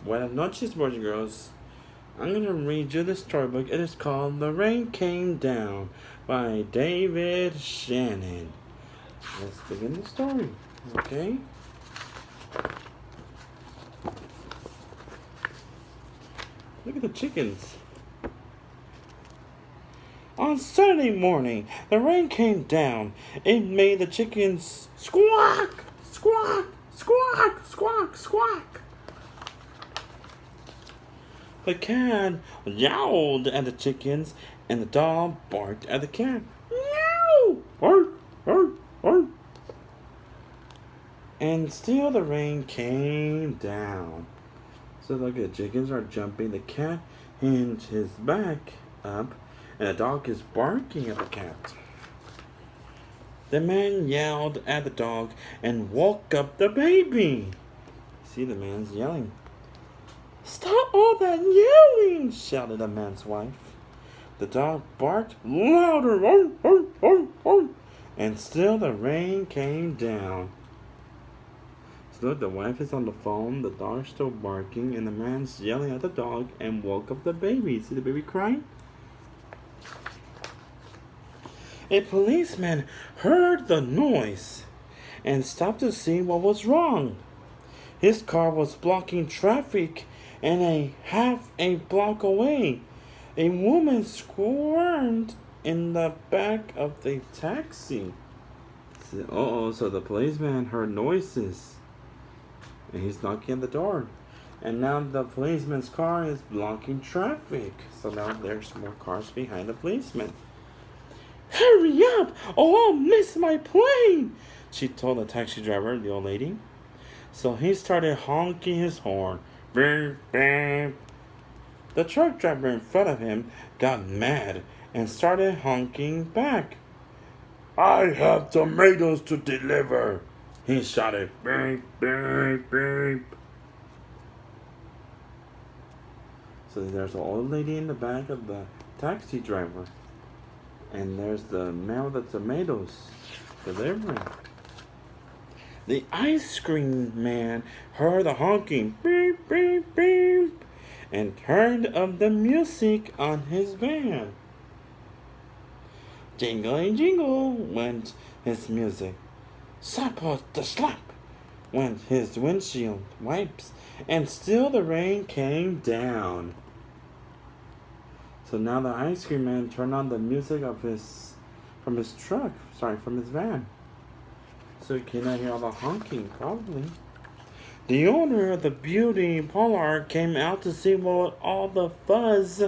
Buenas noches, boys and girls. I'm going to read you the storybook. It is called The Rain Came Down by David Shannon. Let's begin the story, okay? Look at the chickens. On Saturday morning, the rain came down. It made the chickens squawk, squawk, squawk, squawk, squawk. The cat yowled at the chickens, and the dog barked at the cat. Meow! Bark, bark, bark. And still the rain came down. So look at the chickens are jumping. The cat hinged his back up, and the dog is barking at the cat. The man yelled at the dog and woke up the baby. See, the man's yelling. Stop all that yelling, shouted the man's wife. The dog barked louder, and still the rain came down. So look, the wife is on the phone, the dog's still barking, and the man's yelling at the dog and woke up the baby. See the baby crying? A policeman heard the noise and stopped to see what was wrong. His car was blocking traffic, and half a block away, a woman squirmed in the back of the taxi. So the policeman heard noises, and he's knocking at the door. And now the policeman's car is blocking traffic. So now there's more cars behind the policeman. Hurry up, or I'll miss my plane, she told the taxi driver, the old lady. So he started honking his horn. Beep, beep. The truck driver in front of him got mad and started honking back. I have tomatoes to deliver, he shouted. Beep, beep, beep. So there's an old lady in the back of the taxi driver. And there's the man with the tomatoes delivering. The ice cream man heard the honking, beep, beep, beep, and turned up the music on his van. Jingle jingle went his music. Slap the slap went his windshield wipes, and still the rain came down. So now the ice cream man turned on the music of from his van. So you cannot hear all the honking, probably. The owner of the beauty parlor came out to see what all the fuzz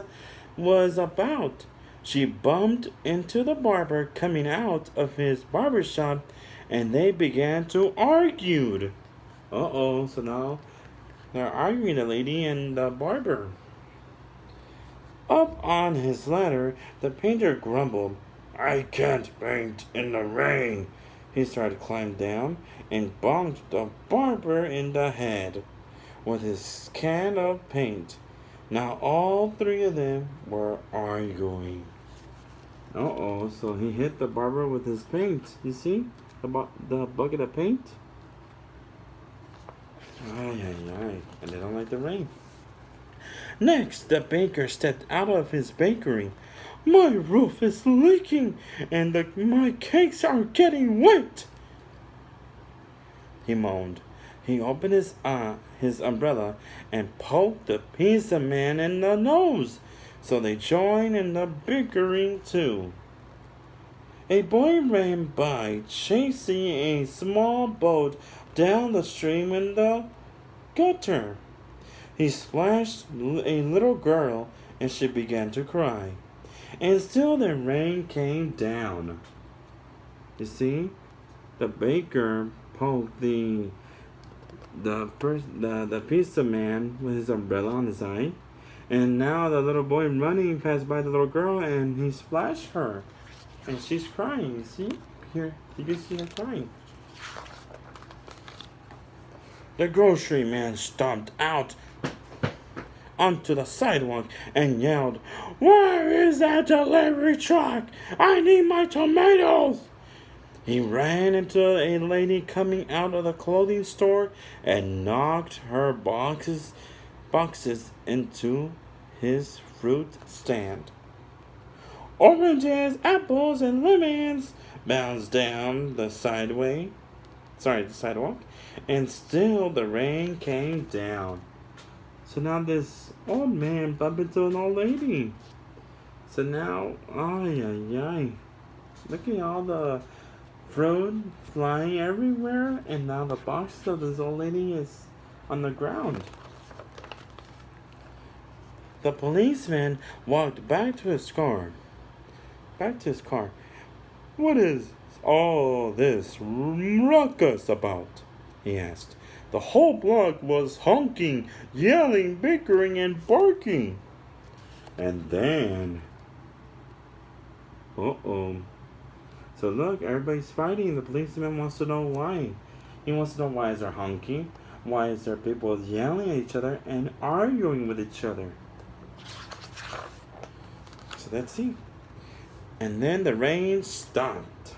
was about. She bumped into the barber coming out of his barber shop, and they began to argue. So now they're arguing, the lady and the barber. Up on his ladder, the painter grumbled. I can't paint in the rain. He started to climb down and bonked the barber in the head with his can of paint. Now all three of them were arguing. So he hit the barber with his paint. You see? The bucket of paint? And they don't like the rain. Next, the baker stepped out of his bakery. My roof is leaking, and my cakes are getting wet, he moaned. He opened his umbrella and poked the pizza man in the nose, so they joined in the bickering too. A boy ran by, chasing a small boat down the stream in the gutter. He splashed a little girl, and she began to cry. And still the rain came down. You see, the baker poked the pizza man with his umbrella on his eye, and now the little boy running passed by the little girl, and he splashed her, and she's crying. You see, here you can see her crying. The grocery man stomped out onto the sidewalk and yelled, Where is that delivery truck? I need my tomatoes! He ran into a lady coming out of the clothing store and knocked her boxes boxes into his fruit stand. Oranges, apples, and lemons bounced down the sidewalk, and still the rain came down. So now this old man bumped into an old lady. So now, ay, ay, ay. Look at all the fruit flying everywhere, and now the box of this old lady is on the ground. The policeman walked back to his car. What is all this ruckus about? He asked. The whole block was honking, yelling, bickering, and barking. And then, so look, everybody's fighting. The policeman wants to know why. He wants to know why is there honking? Why is there people yelling at each other and arguing with each other? So let's see. And then the rain stopped.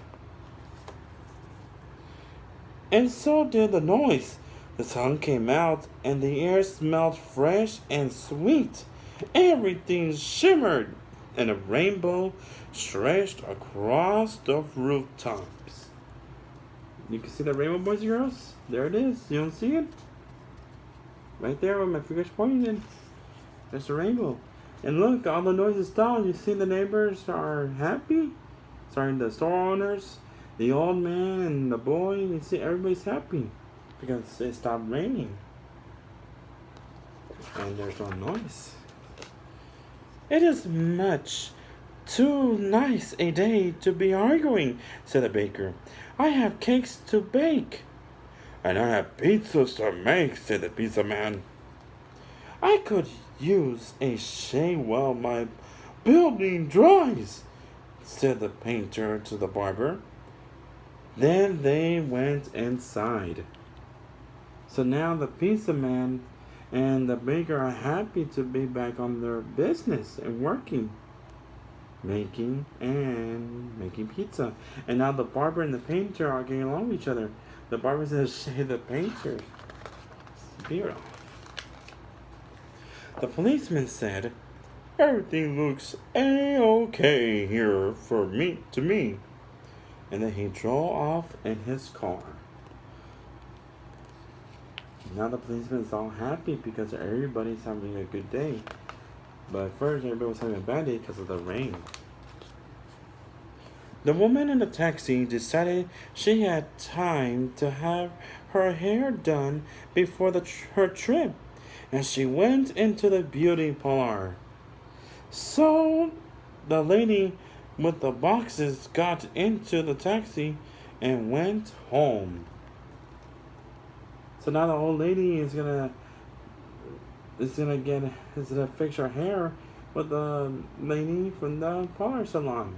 And so did the noise. The sun came out and the air smelled fresh and sweet. Everything shimmered and a rainbow stretched across the rooftops. You can see the rainbow, boys and girls? There it is. You don't see it? Right there where my finger's pointing. There's the rainbow. And look, all the noise is stopped. You see the neighbors are happy? Sorry, the store owners, the old man and the boy. You see everybody's happy because it stopped raining. And there's no noise. It is much too nice a day to be arguing, said the baker. I have cakes to bake. And I have pizzas to make, said the pizza man. I could use a shave while my building dries, said the painter to the barber. Then they went inside. So now the pizza man and the baker are happy to be back on their business and working, making pizza. And now the barber and the painter are getting along with each other. The barber says, shave the painter's beard off. The policeman said, everything looks A-okay here to me. And then he drove off in his car. Now the policeman's all happy because everybody's having a good day. But at first everybody was having a bad day because of the rain. The woman in the taxi decided she had time to have her hair done before her trip, and she went into the beauty parlor. So the lady with the boxes got into the taxi and went home. So now the old lady is gonna fix her hair with the lady from the parlor salon.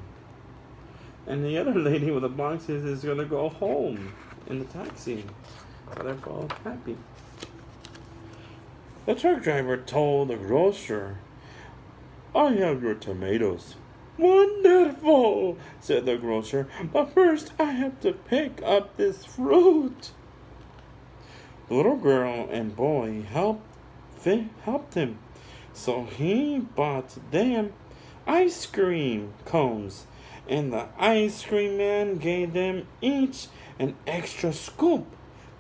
And the other lady with the boxes is gonna go home in the taxi. So they're both happy. The truck driver told the grocer, I have your tomatoes. Wonderful, said the grocer, but first I have to pick up this fruit. The little girl and boy helped him, so he bought them ice cream cones, and the ice cream man gave them each an extra scoop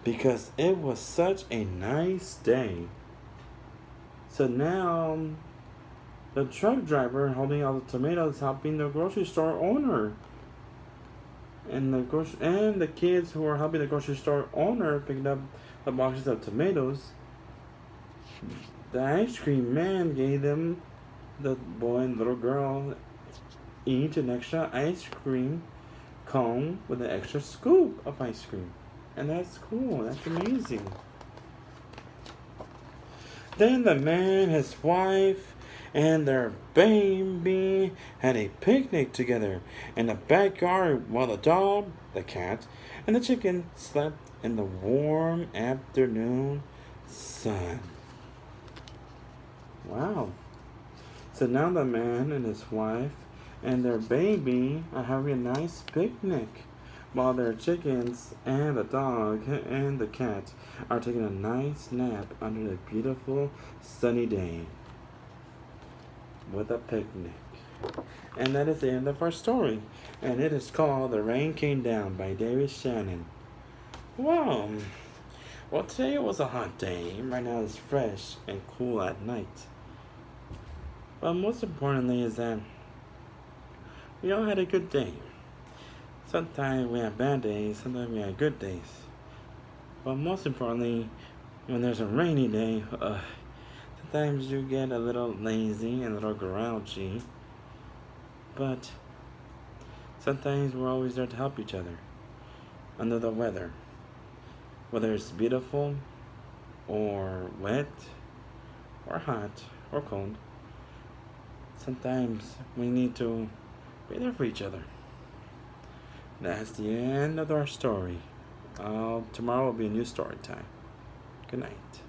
because it was such a nice day. So now the truck driver holding all the tomatoes helping the grocery store owner. And the kids who are helping the grocery store owner picking up the boxes of tomatoes. The ice cream man gave them, the boy and little girl, each an extra ice cream cone with an extra scoop of ice cream. And that's cool. That's amazing. Then the man, his wife, and their baby had a picnic together in the backyard while the dog, the cat, and the chicken slept in the warm afternoon sun. Wow. So now the man and his wife and their baby are having a nice picnic while their chickens and the dog and the cat are taking a nice nap under a beautiful sunny day with a picnic. And that is the end of our story. And it is called The Rain Came Down by David Shannon. Wow. Well, today was a hot day. Right now it's fresh and cool at night. But most importantly is that we all had a good day. Sometimes we have bad days, sometimes we have good days. But most importantly, when there's a rainy day, sometimes you get a little lazy and a little grouchy. But sometimes we're always there to help each other under the weather. Whether it's beautiful or wet or hot or cold, sometimes we need to be there for each other. That's the end of our story. Tomorrow will be a new story time. Good night.